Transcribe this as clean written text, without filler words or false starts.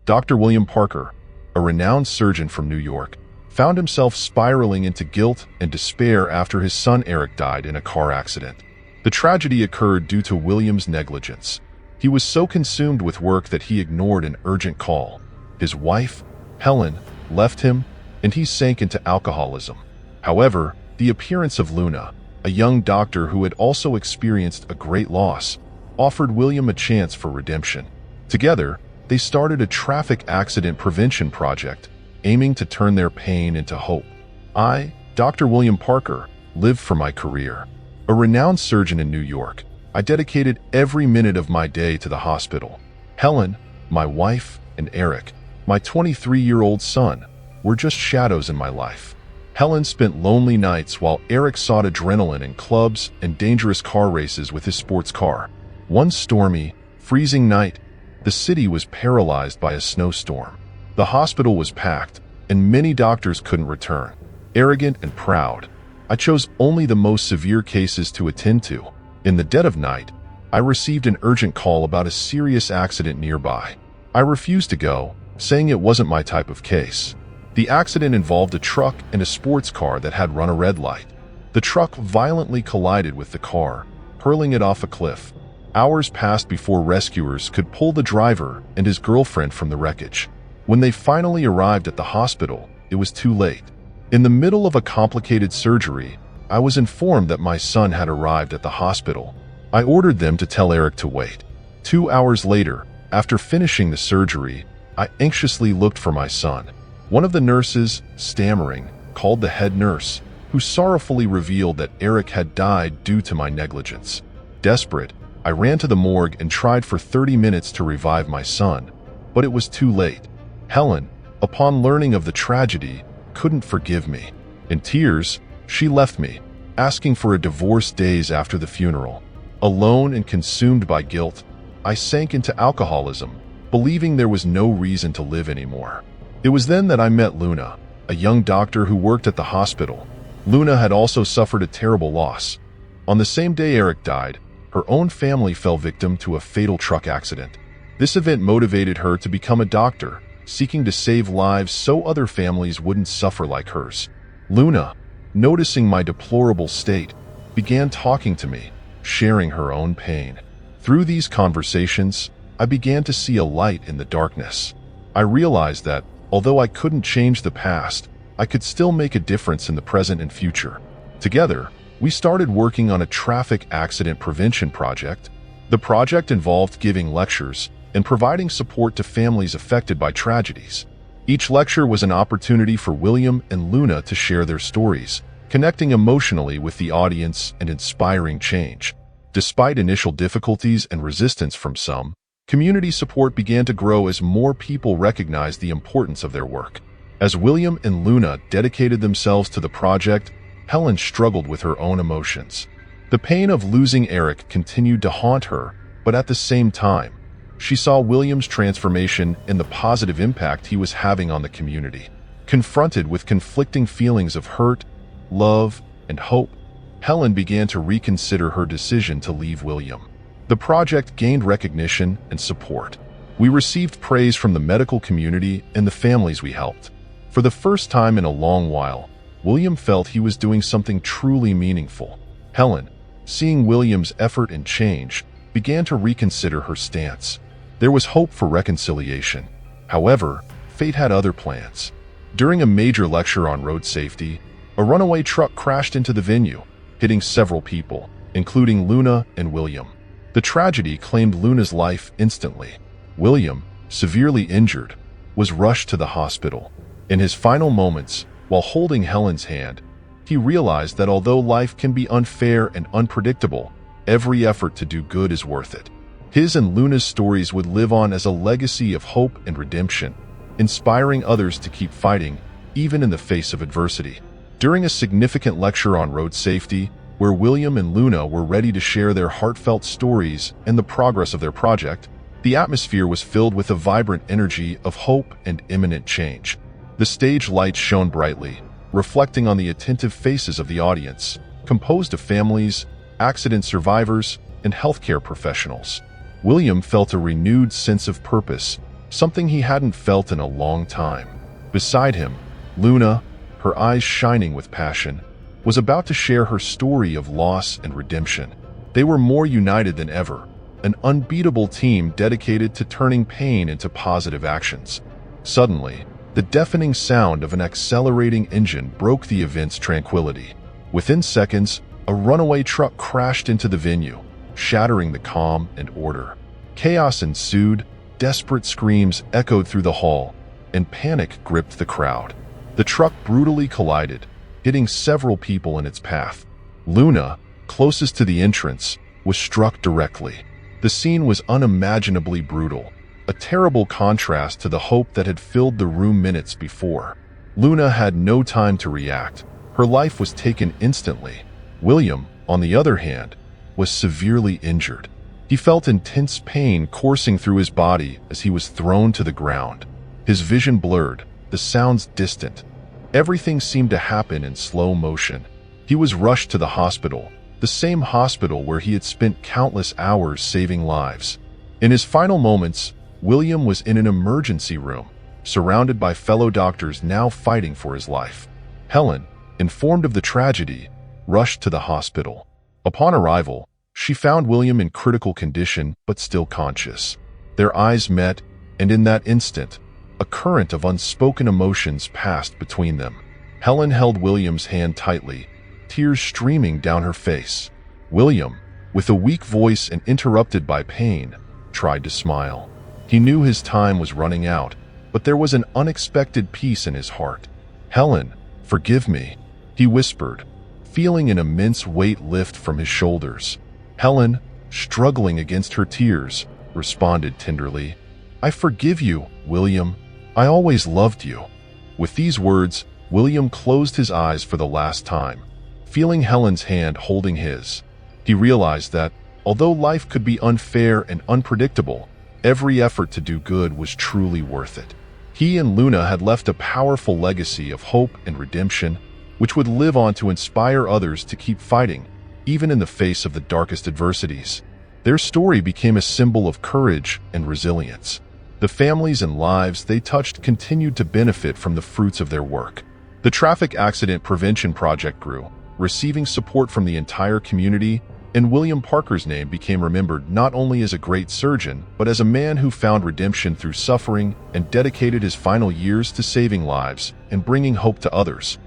Dr. William Parker, a renowned surgeon from New York, found himself spiraling into guilt and despair after his son Eric died in a car accident. The tragedy occurred due to William's negligence. He was so consumed with work that he ignored an urgent call. His wife, Helen, left him, and he sank into alcoholism. However, the appearance of Luna, a young doctor who had also experienced a great loss, offered William a chance for redemption. Together, they started a traffic accident prevention project, aiming to turn their pain into hope. I, Dr. William Parker, lived for my career. A renowned surgeon in New York, I dedicated every minute of my day to the hospital. Helen, my wife, and Eric, my 23-year-old son, were just shadows in my life. Helen spent lonely nights while Eric sought adrenaline in clubs and dangerous car races with his sports car. One stormy, freezing night, the city was paralyzed by a snowstorm. The hospital was packed, and many doctors couldn't return. Arrogant and proud, I chose only the most severe cases to attend to. In the dead of night, I received an urgent call about a serious accident nearby. I refused to go, saying it wasn't my type of case. The accident involved a truck and a sports car that had run a red light. The truck violently collided with the car, hurling it off a cliff. Hours passed before rescuers could pull the driver and his girlfriend from the wreckage. When they finally arrived at the hospital, it was too late. In the middle of a complicated surgery, I was informed that my son had arrived at the hospital. I ordered them to tell Eric to wait. 2 hours later, after finishing the surgery, I anxiously looked for my son. One of the nurses, stammering, called the head nurse, who sorrowfully revealed that Eric had died due to my negligence. Desperate, I ran to the morgue and tried for 30 minutes to revive my son, but it was too late. Helen, upon learning of the tragedy, couldn't forgive me. In tears, she left me, asking for a divorce days after the funeral. Alone and consumed by guilt, I sank into alcoholism, believing there was no reason to live anymore. It was then that I met Luna, a young doctor who worked at the hospital. Luna had also suffered a terrible loss. On the same day Eric died, her own family fell victim to a fatal truck accident. This event motivated her to become a doctor, seeking to save lives so other families wouldn't suffer like hers. Luna, noticing my deplorable state, began talking to me, sharing her own pain. Through these conversations, I began to see a light in the darkness. I realized that, although I couldn't change the past, I could still make a difference in the present and future. Together, we started working on a traffic accident prevention project. The project involved giving lectures and providing support to families affected by tragedies. Each lecture was an opportunity for William and Luna to share their stories, connecting emotionally with the audience and inspiring change. Despite initial difficulties and resistance from some, community support began to grow as more people recognized the importance of their work. As William and Luna dedicated themselves to the project, Helen struggled with her own emotions. The pain of losing Eric continued to haunt her, but at the same time, she saw William's transformation and the positive impact he was having on the community. Confronted with conflicting feelings of hurt, love, and hope, Helen began to reconsider her decision to leave William. The project gained recognition and support. We received praise from the medical community and the families we helped. For the first time in a long while, William felt he was doing something truly meaningful. Helen, seeing William's effort and change, began to reconsider her stance. There was hope for reconciliation. However, fate had other plans. During a major lecture on road safety, a runaway truck crashed into the venue, hitting several people, including Luna and William. The tragedy claimed Luna's life instantly. William, severely injured, was rushed to the hospital. In his final moments, while holding Helen's hand, he realized that although life can be unfair and unpredictable, every effort to do good is worth it. His and Luna's stories would live on as a legacy of hope and redemption, inspiring others to keep fighting, even in the face of adversity. During a significant lecture on road safety, where William and Luna were ready to share their heartfelt stories and the progress of their project, the atmosphere was filled with a vibrant energy of hope and imminent change. The stage lights shone brightly, reflecting on the attentive faces of the audience, composed of families, accident survivors, and healthcare professionals. William felt a renewed sense of purpose, something he hadn't felt in a long time. Beside him, Luna, her eyes shining with passion, was about to share her story of loss and redemption. They were more united than ever, an unbeatable team dedicated to turning pain into positive actions. Suddenly, the deafening sound of an accelerating engine broke the event's tranquility. Within seconds, a runaway truck crashed into the venue, shattering the calm and order. Chaos ensued, desperate screams echoed through the hall, and panic gripped the crowd. The truck brutally collided, hitting several people in its path. Luna, closest to the entrance, was struck directly. The scene was unimaginably brutal, a terrible contrast to the hope that had filled the room minutes before. Luna had no time to react. Her life was taken instantly. William, on the other hand, was severely injured. He felt intense pain coursing through his body as he was thrown to the ground. His vision blurred, the sounds distant. Everything seemed to happen in slow motion. He was rushed to the hospital, the same hospital where he had spent countless hours saving lives. In his final moments, William was in an emergency room, surrounded by fellow doctors now fighting for his life. Helen, informed of the tragedy, rushed to the hospital. Upon arrival, she found William in critical condition but still conscious. Their eyes met, and in that instant, a current of unspoken emotions passed between them. Helen held William's hand tightly, tears streaming down her face. William, with a weak voice and interrupted by pain, tried to smile. He knew his time was running out, but there was an unexpected peace in his heart. "Helen, forgive me," he whispered, feeling an immense weight lift from his shoulders. Helen, struggling against her tears, responded tenderly, "I forgive you, William. I always loved you." With these words, William closed his eyes for the last time. Feeling Helen's hand holding his, he realized that, although life could be unfair and unpredictable, every effort to do good was truly worth it. He and Luna had left a powerful legacy of hope and redemption, which would live on to inspire others to keep fighting, even in the face of the darkest adversities. Their story became a symbol of courage and resilience. The families and lives they touched continued to benefit from the fruits of their work. The Traffic Accident Prevention Project grew, receiving support from the entire community, and William Parker's name became remembered not only as a great surgeon, but as a man who found redemption through suffering and dedicated his final years to saving lives and bringing hope to others.